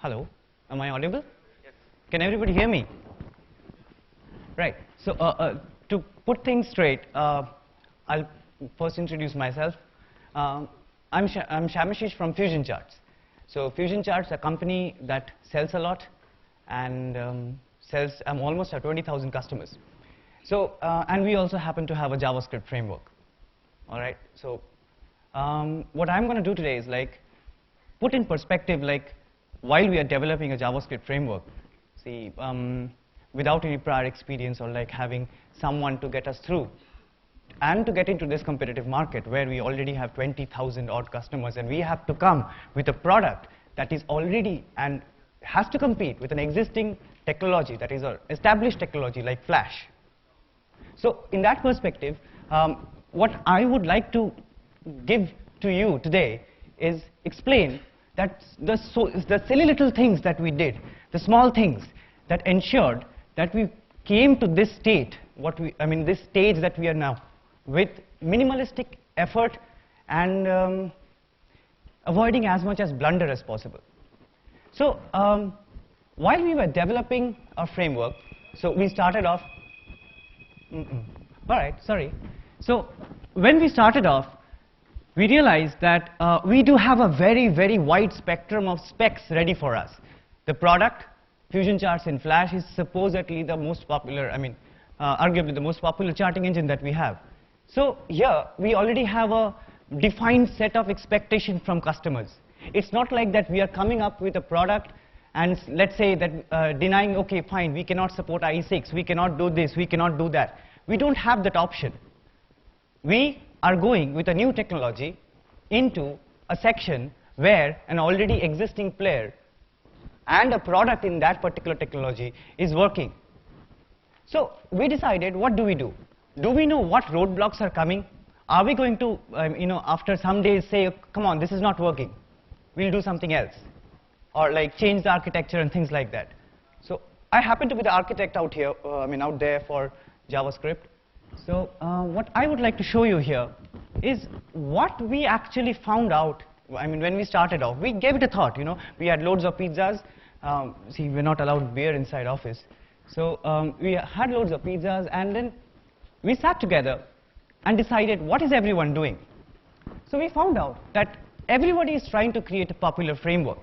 Hello, am I audible? Yes. Can everybody hear me? Right. So to put things straight, I'll first introduce myself. I'm Shamasis from Fusion Charts. So Fusion Charts, a company that sells a lot and sells almost at 20,000 customers. So and we also happen to have a JavaScript framework. All right. So what I'm going to do today is like put in perspective like while we are developing a JavaScript framework, see, without any prior experience or like having someone to get us through and to get into this competitive market where we already have 20,000 odd customers and we have to come with a product that is already and has to compete with an existing technology that is an established technology like Flash. So in that perspective, what I would like to give to you today is explain that the silly little things that we did, the small things that ensured that we came to this state, this stage that we are now, with minimalistic effort and avoiding as much as blunder as possible. So while we were developing our framework, so we started off, all right, sorry. So when we started off, we realized that we do have a very, very wide spectrum of specs ready for us. The product, Fusion Charts in Flash, is supposedly the most popular, arguably the most popular charting engine that we have. So here, we already have a defined set of expectations from customers. It's not like that we are coming up with a product and let's say that denying, okay, fine, we cannot support IE6, we cannot do this, we cannot do that. We don't have that option. We are going with a new technology into a section where an already existing player and a product in that particular technology is working. So we decided, what do we do? Do we know what roadblocks are coming? Are we going to, after some days say, come on, this is not working, we'll do something else, or like change the architecture and things like that. So I happen to be the architect out here, out there for JavaScript. So what I would like to show you here is what we actually found out. When we started off, we gave it a thought. We had loads of pizzas. See, we're not allowed beer inside office. So we had loads of pizzas, and then we sat together and decided what is everyone doing. So we found out that everybody is trying to create a popular framework.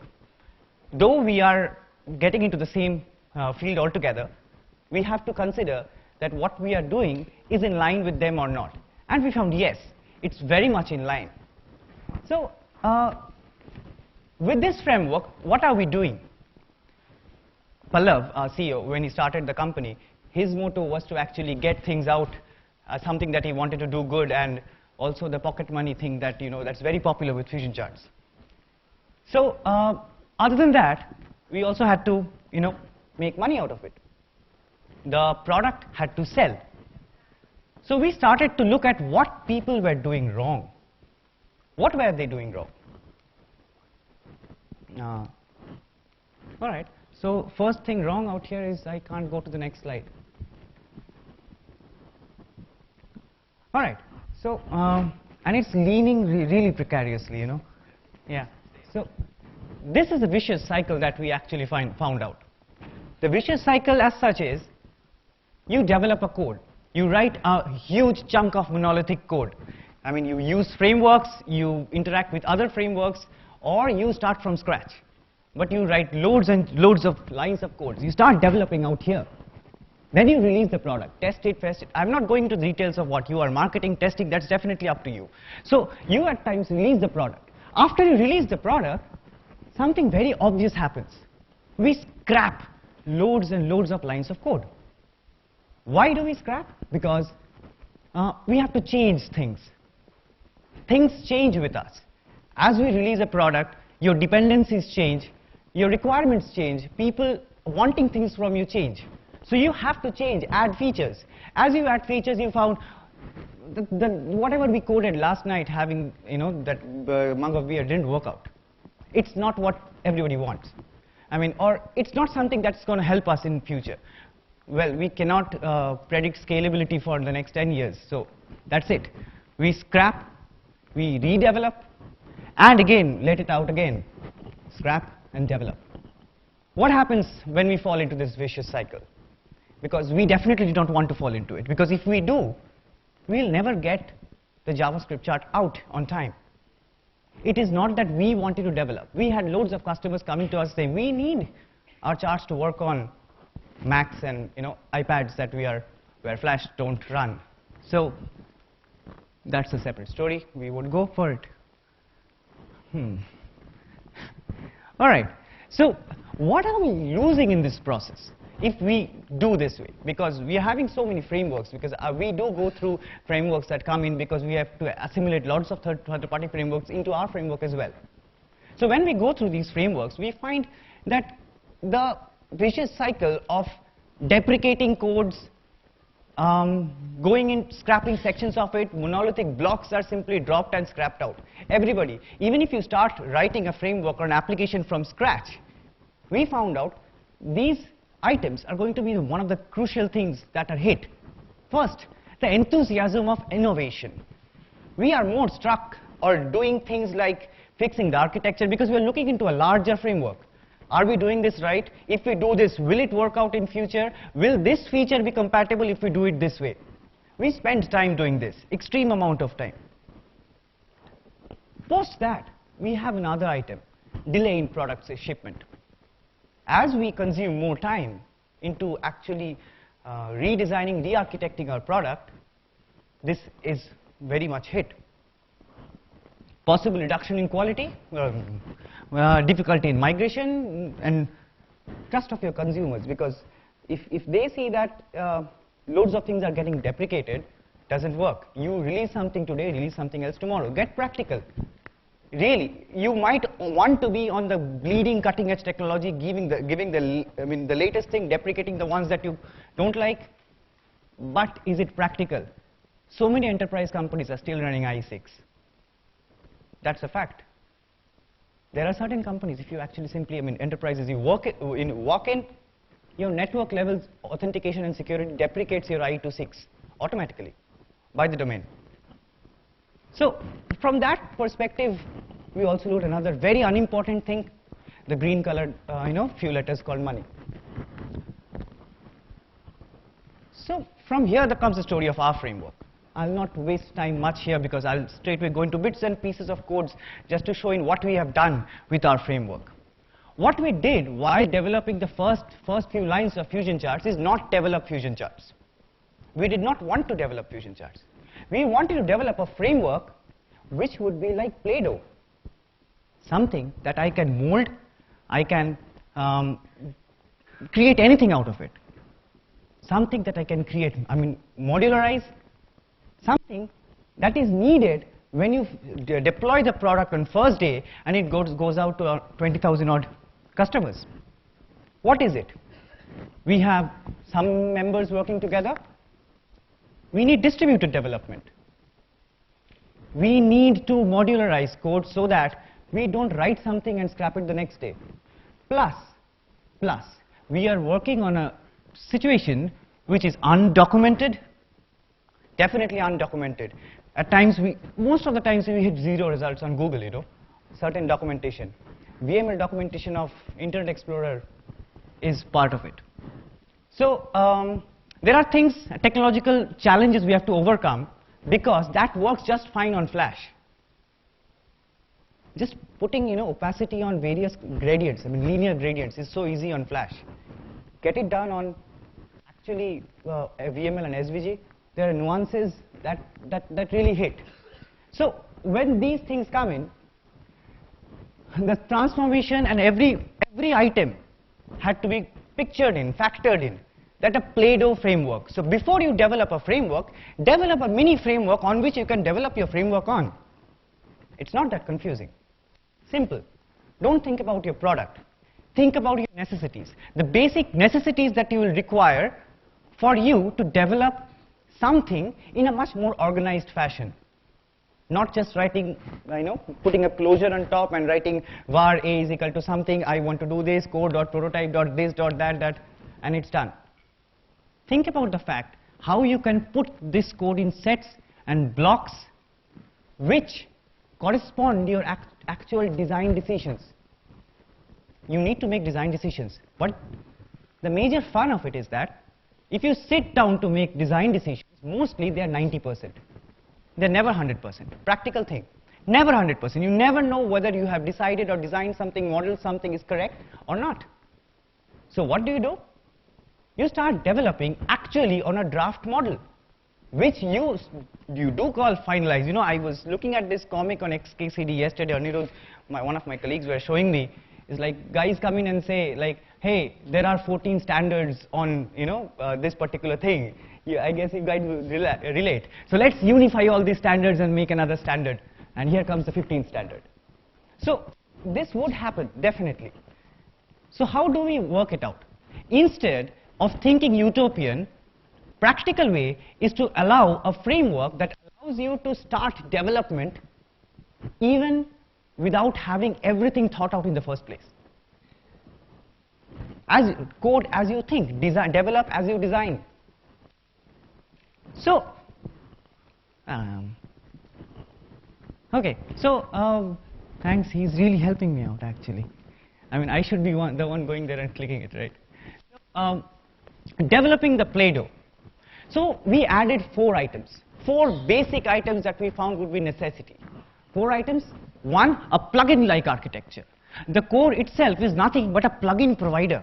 Though we are getting into the same field altogether, we have to consider that what we are doing is in line with them or not. And we found, yes, it's very much in line. So with this framework, what are we doing? Pallav, our CEO, when he started the company, his motto was to actually get things out, something that he wanted to do good, and also the pocket money thing that, that's very popular with Fusion Charts. So other than that, we also had to, make money out of it. The product had to sell. So we started to look at what people were doing wrong. What were they doing wrong? All right. So first thing wrong out here is I can't go to the next slide. All right. So and it's leaning really precariously, Yeah. So this is a vicious cycle that we actually found out. The vicious cycle as such is you develop a code. You write a huge chunk of monolithic code. You use frameworks, you interact with other frameworks, or you start from scratch. But you write loads and loads of lines of code. You start developing out here. Then you release the product, test it, test it. I'm not going into the details of what you are marketing, testing, that's definitely up to you. So you at times release the product. After you release the product, something very obvious happens. We scrap loads and loads of lines of code. Why do we scrap? Because we have to change things. Things change with us. As we release a product, your dependencies change, your requirements change, people wanting things from you change. So you have to change, add features. As you add features, you found whatever we coded last night having that mug of beer didn't work out. It's not what everybody wants. Or it's not something that's going to help us in future. Well, we cannot predict scalability for the next 10 years. So that's it. We scrap, we redevelop, and again, let it out again. Scrap and develop. What happens when we fall into this vicious cycle? Because we definitely don't want to fall into it, because if we do, we'll never get the JavaScript chart out on time. It is not that we wanted to develop. We had loads of customers coming to us saying, we need our charts to work on Macs and iPads that where Flash don't run. So that's a separate story. We would go for it. All right. So what are we losing in this process if we do this way? Because we are having so many frameworks, because we do go through frameworks that come in because we have to assimilate lots of third-party frameworks into our framework as well. So when we go through these frameworks, we find that the vicious cycle of deprecating codes, going in, scrapping sections of it, monolithic blocks are simply dropped and scrapped out. Everybody, even if you start writing a framework or an application from scratch, we found out these items are going to be one of the crucial things that are hit. First, the enthusiasm of innovation. We are more struck or doing things like fixing the architecture because we are looking into a larger framework. Are we doing this right? If we do this, will it work out in future? Will this feature be compatible if we do it this way? We spend time doing this, extreme amount of time. Post that, we have another item, delay in product shipment. As we consume more time into actually redesigning, re-architecting our product, this is very much hit. Possible reduction in quality, difficulty in migration, and trust of your consumers, because if they see that loads of things are getting deprecated, doesn't work. You release something today, release something else tomorrow. Get practical. Really, you might want to be on the bleeding cutting edge technology, giving the latest thing, deprecating the ones that you don't like, but is it practical? So many enterprise companies are still running i6. That's a fact. There are certain companies, if you actually simply, enterprises, you walk in, your network levels, authentication and security deprecates your i2.6 automatically by the domain. So from that perspective, we also load another very unimportant thing, the green colored, few letters called money. So from here, there comes the story of our framework. I'll not waste time much here because I'll straightway go into bits and pieces of codes just to show in what we have done with our framework. What we did while developing the first few lines of Fusion charts is not develop Fusion charts. We did not want to develop Fusion charts. We wanted to develop a framework which would be like Play-Doh, something that I can mold, I can create anything out of it, something that I can create, modularize, something that is needed when you deploy the product on first day and it goes out to 20,000 odd customers. What is it? We have some members working together. We need distributed development. We need to modularize code so that we don't write something and scrap it the next day. Plus, we are working on a situation which is undocumented, definitely undocumented. At times, most of the times we hit 0 results on Google, certain documentation. VML documentation of Internet Explorer is part of it. So there are things, technological challenges we have to overcome because that works just fine on Flash. Just putting opacity on various gradients, linear gradients is so easy on Flash. Get it done on actually VML and SVG. There are nuances that really hit. So when these things come in, the transformation and every item had to be pictured in, factored in. That a Play-Doh framework. So before you develop a framework, develop a mini framework on which you can develop your framework on. It's not that confusing. Simple. Don't think about your product. Think about your necessities. The basic necessities that you will require for you to develop something in a much more organized fashion. Not just writing, putting a closure on top and writing var a is equal to something, I want to do this, code.prototype.this.that, and it's done. Think about the fact how you can put this code in sets and blocks which correspond to your actual design decisions. you need to make design decisions. But the major fun of it is that if you sit down to make design decisions, mostly they are 90%. They're never 100%. Practical thing. Never 100%. You never know whether you have decided or designed something, modeled something is correct or not. So what do? You start developing actually on a draft model, which you do call finalized. You know, I was looking at this comic on XKCD yesterday. Anirudh, one of my colleagues were showing me. It's like guys come in and say like, hey, there are 14 standards on this particular thing. Yeah, I guess you guys will relate. So let's unify all these standards and make another standard. And here comes the 15th standard. So this would happen, definitely. So how do we work it out? Instead of thinking utopian, practical way is to allow a framework that allows you to start development even without having everything thought out in the first place. Code as you think, develop as you design. So, thanks, he's really helping me out actually. I mean, I should be the one going there and clicking it, right? Developing the Play-Doh. So we added 4 items, 4 basic items that we found would be necessity. 4 items. 1, a plugin-like architecture. The core itself is nothing but a plugin provider,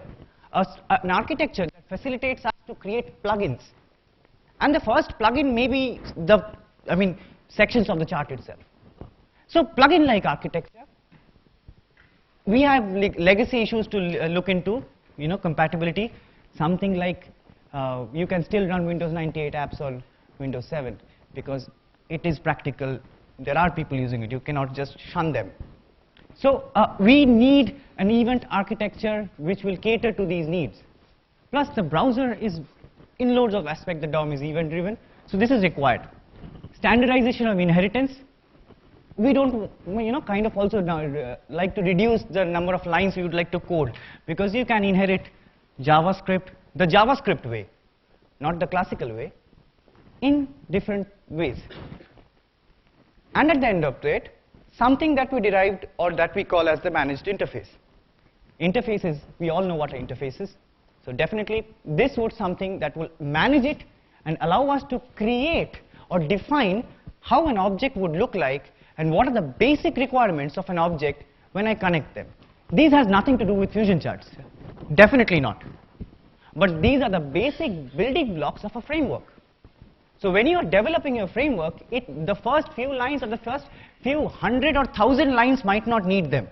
an architecture that facilitates us to create plugins. And the first plugin may be sections of the chart itself. So plugin-like architecture. We have legacy issues to look into, compatibility. Something like you can still run Windows 98 apps on Windows 7 because it is practical. There are people using it. You cannot just shun them. So we need an event architecture which will cater to these needs. Plus the browser is, in loads of aspects, the DOM is event driven. So this is required. Standardization of inheritance. We don't, kind of also like to reduce the number of lines we would like to code, because you can inherit JavaScript, the JavaScript way, not the classical way, in different ways. And at the end of it, something that we derived or that we call as the managed interface. Interfaces, we all know what an interface is. So definitely, this would something that will manage it and allow us to create or define how an object would look like and what are the basic requirements of an object when I connect them. These has nothing to do with fusion charts. Definitely not. But these are the basic building blocks of a framework. So when you are developing your framework, the first few lines or the first few 100 or 1,000 lines might not need them.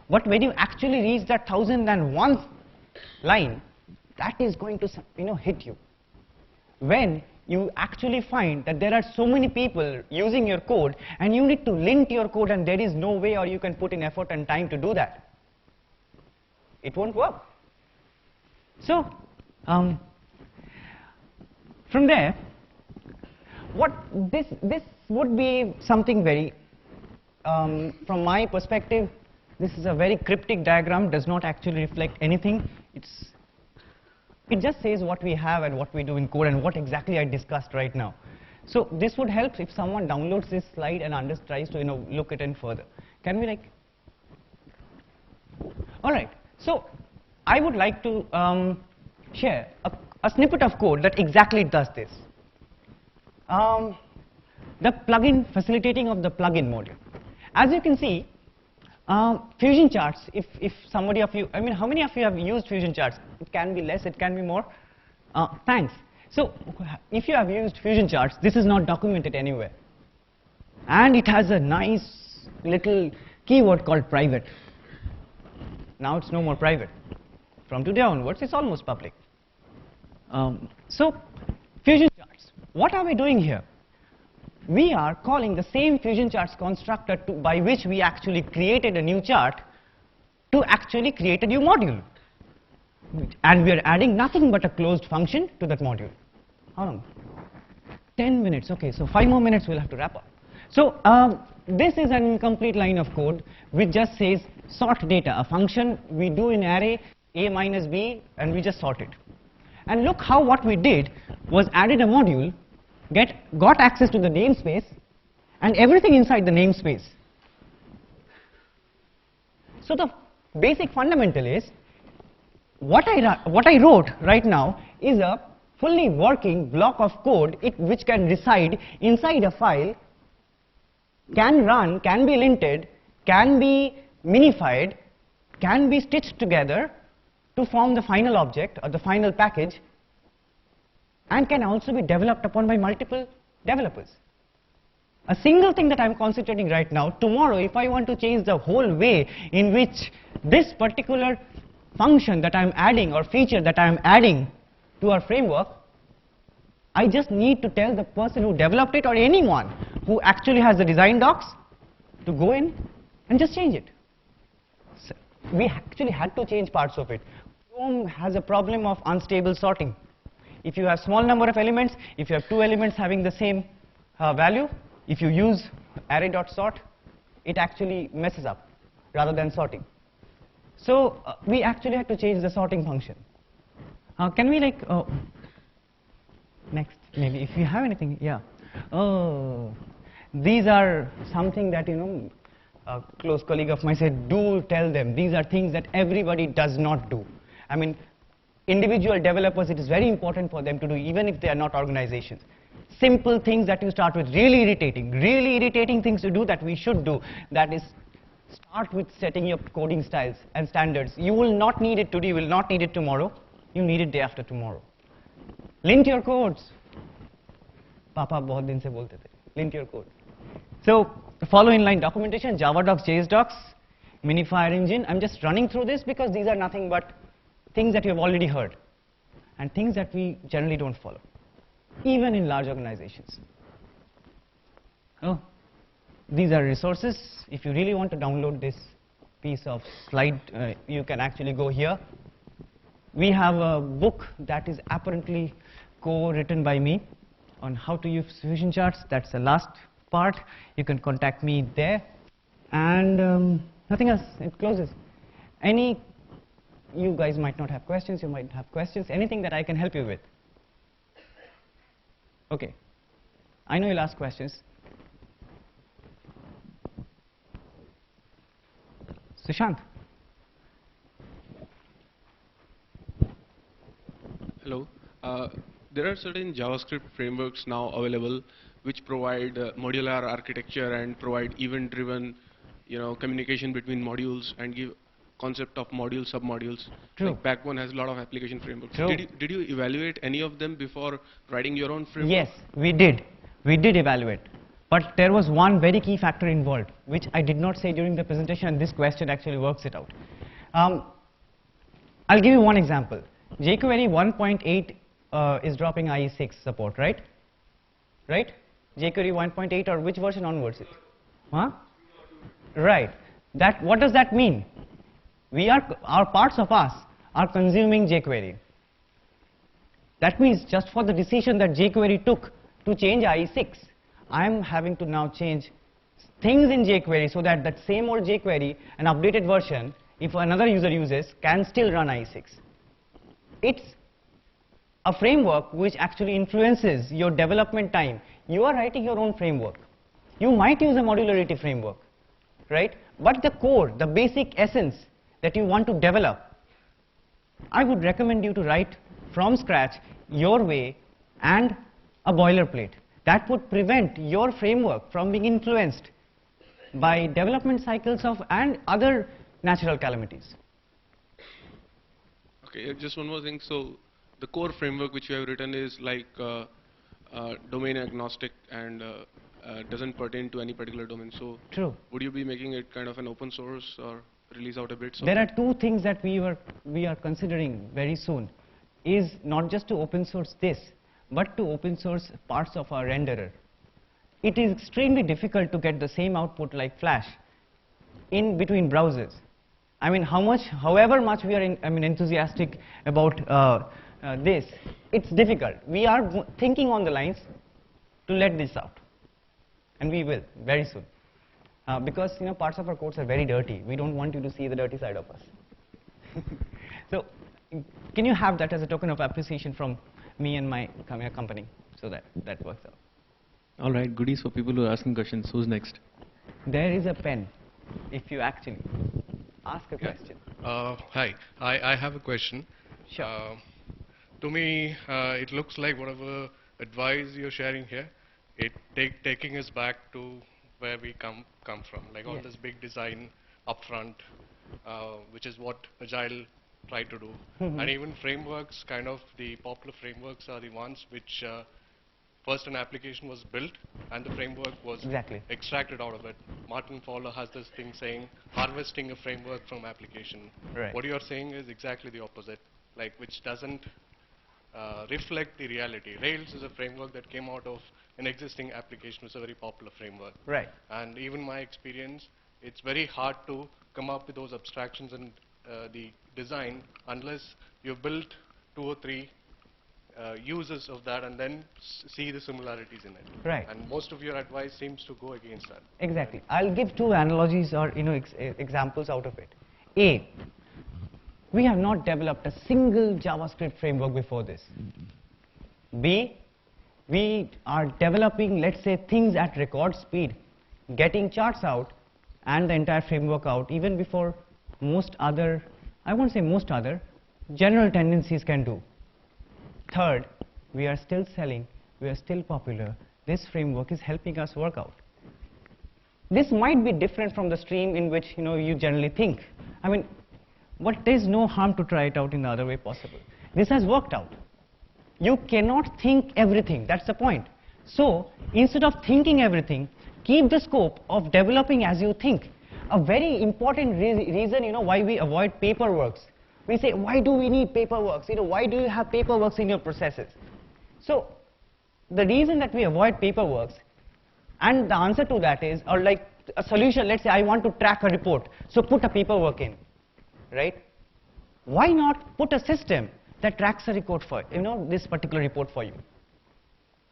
But when you actually reach that 1,001th line, that is going to hit you. When you actually find that there are so many people using your code and you need to lint your code and there is no way or you can put in effort and time to do that, it won't work. So from there, this would be something very, from my perspective, this is a very cryptic diagram, does not actually reflect anything. It just says what we have and what we do in code and what exactly I discussed right now. So this would help if someone downloads this slide and tries to look at it further. Can we all right. So I would like to share a snippet of code that exactly does this. The plugin, facilitating of the plugin module. As you can see, Fusion charts, if somebody of you, how many of you have used Fusion charts? It can be less, it can be more. Thanks. So if you have used Fusion charts, this is not documented anywhere. And it has a nice little keyword called private. Now it's no more private. From today onwards, it's almost public. So Fusion charts, what are we doing here? We are calling the same Fusion charts constructor by which we actually created a new chart to actually create a new module. And we are adding nothing but a closed function to that module. How long? 10 minutes. Okay, so 5 more minutes we'll have to wrap up. So this is an incomplete line of code which just says sort data, a function we do in array a minus b, and we just sort it. And look how what we did was added a module, got access to the namespace, and everything inside the namespace. So the basic fundamental is what I wrote right now is a fully working block of code which can reside inside a file, can run, can be linted, can be minified, can be stitched together to form the final object or the final package, and can also be developed upon by multiple developers. A single thing that I'm concentrating right now, tomorrow if I want to change the whole way in which this particular function that I'm adding or feature that I'm adding to our framework, I just need to tell the person who developed it or anyone who actually has the design docs to go in and just change it. So we actually had to change parts of it. Chrome has a problem of unstable sorting. If you have small number of elements, if you have two elements having the same value, if you use array.sort, it actually messes up rather than sorting. So we actually had to change the sorting function. Can we next, maybe if you have anything, yeah. Oh, these are something that, a close colleague of mine said, do tell them. These are things that everybody does not do. I mean, individual developers, it is very important for them to do, even if they are not organizations. Simple things that you start with, really irritating things to do that we should do. That is, start with setting your coding styles and standards. You will not need it today, you will not need it tomorrow. You need it day after tomorrow. Lint your codes. Papa bahut din se bolte the. Lint your code. So follow inline documentation, Java docs, JS docs, minifier engine. I'm just running through this because these are nothing but things that you have already heard and things that we generally don't follow, even in large organizations. Oh, these are resources. If you really want to download this piece of slide, you can actually go here. We have a book that is apparently co-written by me on how to use fusion charts. That's the last part. You can contact me there. And nothing else. It closes. You guys might not have questions. You might have questions. Anything that I can help you with? Okay. I know you'll ask questions. Sushant. Hello. There are certain JavaScript frameworks now available which provide modular architecture and provide event-driven, communication between modules and give concept of module submodules. True. Like Backbone has a lot of application frameworks. True. Did you evaluate any of them before writing your own framework? Yes, we did. We did evaluate. But there was one very key factor involved, which I did not say during the presentation, and this question actually works it out. I'll give you one example. jQuery 1.8 is dropping IE6 support, right? Right? jQuery 1.8 or which version onwards? Huh? Right. What does that mean? Our parts of us are consuming jQuery. That means just for the decision that jQuery took to change IE6, I am having to now change things in jQuery so that that same old jQuery, an updated version, if another user uses, can still run IE6. It's a framework which actually influences your development time. You are writing your own framework. You might use a modularity framework, right? But the core, the basic essence that you want to develop, I would recommend you to write from scratch your way and a boilerplate. That would prevent your framework from being influenced by development cycles and other natural calamities. Okay, just one more thing. So the core framework which you have written is like domain agnostic and doesn't pertain to any particular domain. So True. Would you be making it kind of an open source or release out a bit? There are two things that we are considering very soon. Is not just to open source this, but to open source parts of our renderer. It is extremely difficult to get the same output like Flash in between browsers. I mean, however much we are enthusiastic about this, it's difficult. We are thinking on the lines to let this out, and we will very soon, because parts of our codes are very dirty. We don't want you to see the dirty side of us. So, can you have that as a token of appreciation from me and my company, so that works out. All right, goodies for people who are asking questions. Who's next? There is a pen, if you actually. Ask a question. Hi, I have a question. Sure. To me, it looks like whatever advice you're sharing here, taking us back to where we come from, like all Yes. this big design upfront, which is what Agile tried to do. Mhm. And even frameworks, kind of the popular frameworks are the ones which first an application was built and the framework was Exactly. extracted out of it. Martin Fowler has this thing saying harvesting a framework from application. Right. What you are saying is exactly the opposite, like which doesn't reflect the reality. Rails is a framework that came out of an existing application. It's a very popular framework. Right. And even my experience, it's very hard to come up with those abstractions and the design unless you've built 2 or 3 uses of that and then see the similarities in it. Right. And most of your advice seems to go against that. Exactly. I'll give 2 analogies or examples out of it. A, we have not developed a single JavaScript framework before this. B, we are developing, let's say, things at record speed, getting charts out and the entire framework out even before most other, I won't say most other, general tendencies can do. Third, we are still selling, we are still popular. This framework is helping us work out. This might be different from the stream in which you generally think. I mean, but there's no harm to try it out in the other way possible. This has worked out. You cannot think everything, that's the point. So, instead of thinking everything, keep the scope of developing as you think. A very important reason why we avoid paperworks. We say, why do we need paperworks? Why do you have paperworks in your processes? So, the reason that we avoid paperworks, and the answer to that is, or like a solution, let's say I want to track a report, so put a paperwork in, right? Why not put a system that tracks a report for, this particular report for you,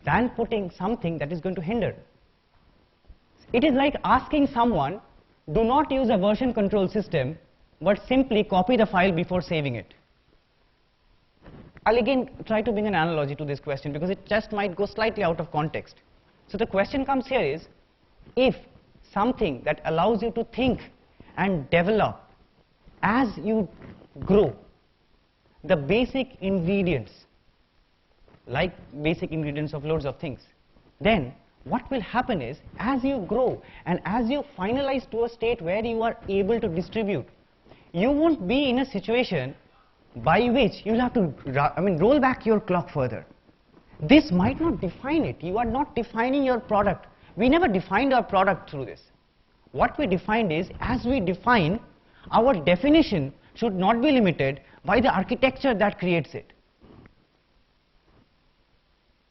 than putting something that is going to hinder? It is like asking someone, do not use a version control system, but simply copy the file before saving it. I'll again try to bring an analogy to this question because it just might go slightly out of context. So the question comes here is, if something that allows you to think and develop as you grow, the basic ingredients, like basic ingredients of loads of things, then what will happen is, as you grow and as you finalize to a state where you are able to distribute, you won't be in a situation by which you'll have to roll back your clock further. This might not define it. You are not defining your product. We never defined our product through this. What we defined is, as we define, our definition should not be limited by the architecture that creates it.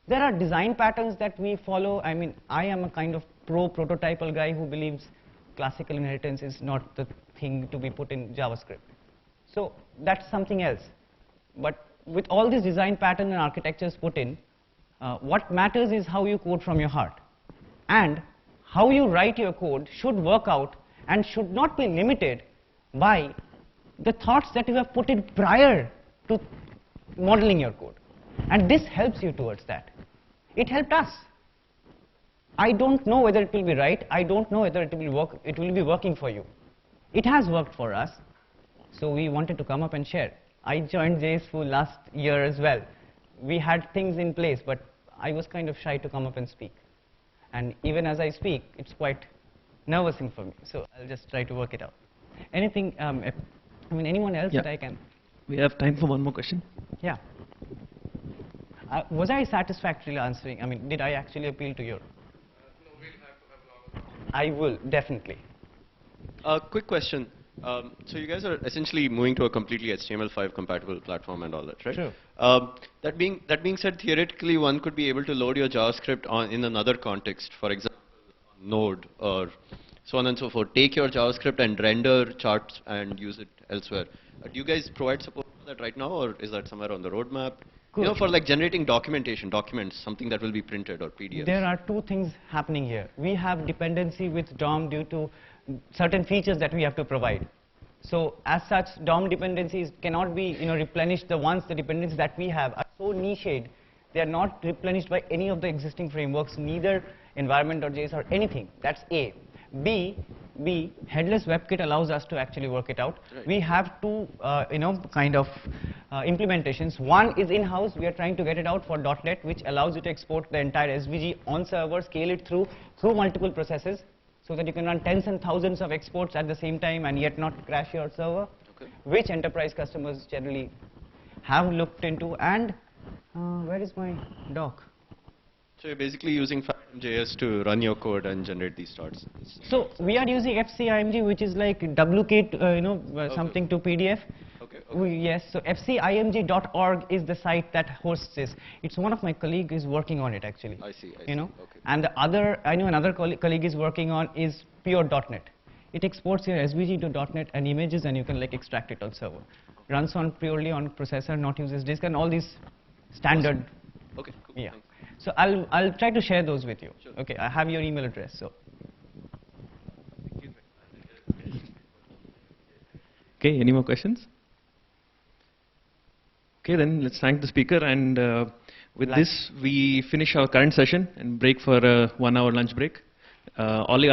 There are design patterns that we follow. I mean, I am a kind of prototypal guy who believes classical inheritance is not the thing to be put in JavaScript. So that's something else. But with all these design pattern and architectures put in, what matters is how you code from your heart. And how you write your code should work out and should not be limited by the thoughts that you have put in prior to modeling your code. And this helps you towards that. It helped us. I don't know whether it will be right. I don't know whether it will be working for you. It has worked for us. So we wanted to come up and share. I joined JSFoo last year as well. We had things in place, but I was kind of shy to come up and speak. And even as I speak, it's quite nervousing for me. So I'll just try to work it out. Anything, anyone else that I can? We have time for one more question. Yeah. Was I satisfactorily answering? I mean, did I actually appeal to your? No, we'll have to have a longer. I will, definitely. Quick question. So you guys are essentially moving to a completely HTML5 compatible platform and all that, right? True. That being said, theoretically, one could be able to load your JavaScript in another context, for example, Node or so on and so forth. Take your JavaScript and render charts and use it elsewhere. Do you guys provide support for that right now, or is that somewhere on the roadmap? Good. For like generating documents, something that will be printed or PDFs. There are 2 things happening here. We have dependency with DOM due to certain features that we have to provide. So as such, DOM dependencies cannot be replenished. The dependencies that we have are so niched, they are not replenished by any of the existing frameworks, neither environment.js or anything. That's A. B, headless WebKit allows us to actually work it out. Right. We have two, kind of implementations. One is in-house. We are trying to get it out for .NET, which allows you to export the entire SVG on server, scale it through multiple processes, so that you can run tens and thousands of exports at the same time and yet not crash your server, Okay. which enterprise customers generally have looked into. And where is my doc? So you're basically using JS to run your code and generate these starts. So we are using FCIMG, which is like duplicate, something to PDF. Okay. Yes, so fcimg.org is the site that hosts this. It's one of my colleagues is working on it actually. I see. You know, Okay. and the other, I know another colleague is working on is pure.NET. It exports your SVG to .NET and images, and you can like extract it on server. Runs on purely on processor, not uses disk, and all these standard. Awesome. Okay. Cool. Yeah. Thanks. So I'll try to share those with you. Sure. Okay, I have your email address. So. Okay, any more questions? Okay, then let's thank the speaker, and with this we finish our current session and break for a 1 hour lunch break. All the